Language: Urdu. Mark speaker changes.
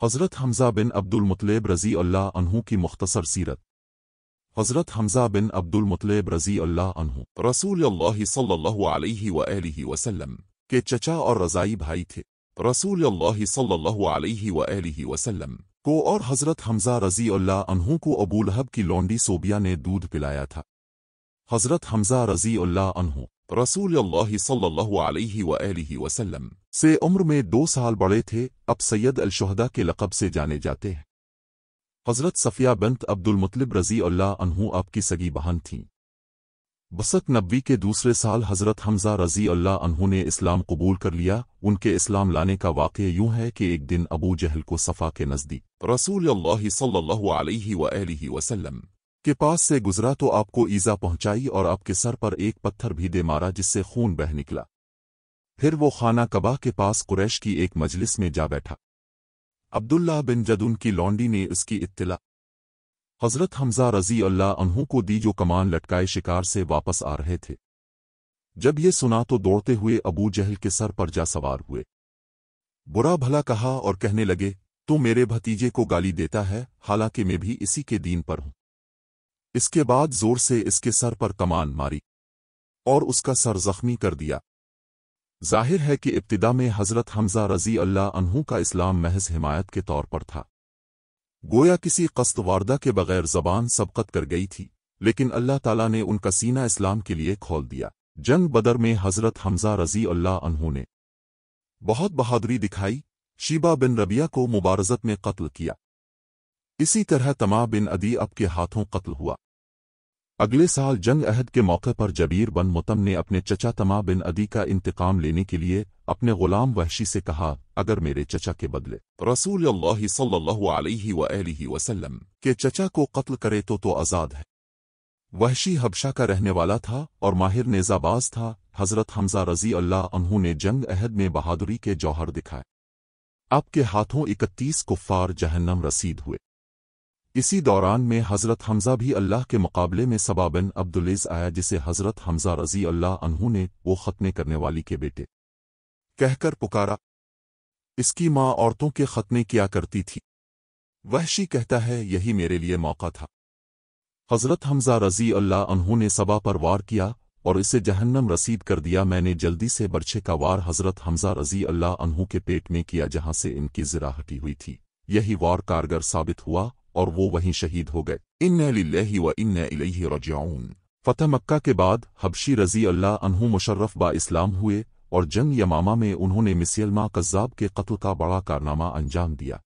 Speaker 1: حضرت حمزہ بن عبدالمطلب رضی اللہ عنہ کی مختصر سیرت۔ حضرت حمزہ بن عبدالمطلب رضی اللہ عنہ رسول اللہ صلی اللہ علیہ وآلہ وسلم کے چچا اور رضائی بھائی تھے۔ رسول اللہ صلی اللہ علیہ وآلہ وسلم کو اور حضرت حمزہ رضی اللہ عنہ کو ابو لہب کی لونڈی صوبیہ نے دودھ پلایا تھا۔ حضرت حمزہ رضی اللہ عنہ رسول اللہ صلی اللہ علیہ وآلہ وسلم سے عمر میں 2 سال بڑے تھے، اب سید الشہداء کے لقب سے جانے جاتے ہیں۔ حضرت صفیہ بنت عبدالمطلب رضی اللہ عنہ آپ کی سگی بہن تھیں۔ بسط نبوی کے دوسرے سال حضرت حمزہ رضی اللہ عنہ نے اسلام قبول کر لیا۔ ان کے اسلام لانے کا واقعہ یوں ہے کہ ایک دن ابو جہل کو صفا کے نزدیک رسول اللہ صلی اللہ علیہ وآلہ وسلم کے پاس سے گزرا تو آپ کو ایزا پہنچائی اور آپ کے سر پر ایک پتھر بھی دے مارا جس سے خون بہہ نکلا۔ پھر وہ خانہ کعبہ کے پاس قریش کی ایک مجلس میں جا بیٹھا۔ عبداللہ بن جدن کی لونڈی نے اس کی اطلاع حضرت حمزہ رضی اللہ عنہ کو دی جو کمان لٹکائے شکار سے واپس آ رہے تھے۔ جب یہ سنا تو دوڑتے ہوئے ابو جہل کے سر پر جا سوار ہوئے، برا بھلا کہا اور کہنے لگے، تو میرے بھتیجے کو گالی دیتا ہے، حالانکہ میں بھی اسی کے دین پر ہوں۔ اس کے بعد زور سے اس کے سر پر کمان ماری اور اس کا سر زخمی کر دیا۔ ظاہر ہے کہ ابتدا میں حضرت حمزہ رضی اللہ عنہ کا اسلام محض حمایت کے طور پر تھا، گویا کسی قصد واردہ کے بغیر زبان سبقت کر گئی تھی، لیکن اللہ تعالیٰ نے ان کا سینہ اسلام کے لیے کھول دیا۔ جنگ بدر میں حضرت حمزہ رضی اللہ عنہ نے بہت بہادری دکھائی، شیبہ بن ربیہ کو مبارزت میں قتل کیا۔ اسی طرح طمع بن عدی اب کے ہاتھوں قتل ہوا۔ اگلے سال جنگ عہد کے موقع پر جبیر بن مطعم نے اپنے چچا طمع بن عدی کا انتقام لینے کے لیے اپنے غلام وحشی سے کہا، اگر میرے چچا کے بدلے رسول اللہ صلی اللہ علیہ وآلہ وسلم کے چچا کو قتل کرے تو آزاد ہے۔ وحشی حبشہ کا رہنے والا تھا اور ماہر نیزہ باز تھا۔ حضرت حمزہ رضی اللہ عنہ نے جنگ عہد میں بہادری کے جوہر دکھائے۔ آپ کے ہاتھوں 31 کفار جہنم رسید ہوئے۔ اسی دوران میں حضرت حمزہ بھی اللہ کے مقابلے میں سبا بن عبدالعز آیا، جسے حضرت حمزہ رضی اللہ عنہ نے وہ ختنے کرنے والی کے بیٹے کہہ کر پکارا۔ اس کی ماں عورتوں کے ختنے کیا کرتی تھی۔ وحشی کہتا ہے، یہی میرے لیے موقع تھا۔ حضرت حمزہ رضی اللہ عنہ نے سبا پر وار کیا اور اسے جہنم رسید کر دیا۔ میں نے جلدی سے برچھے کا وار حضرت حمزہ رضی اللہ عنہ کے پیٹ میں کیا جہاں سے ان کی زرہ ہٹی ہوئی تھی۔ یہی وار کارگر ثابت ہوا اور وہ وہیں شہید ہو گئے۔ انا للہ و انا الیہ راجعون۔ فتح مکہ کے بعد حبشی رضی اللہ عنہ مشرف با اسلام ہوئے اور جنگ یمامہ میں انہوں نے مسیلمہ کذاب کے قتل کا بڑا کارنامہ انجام دیا۔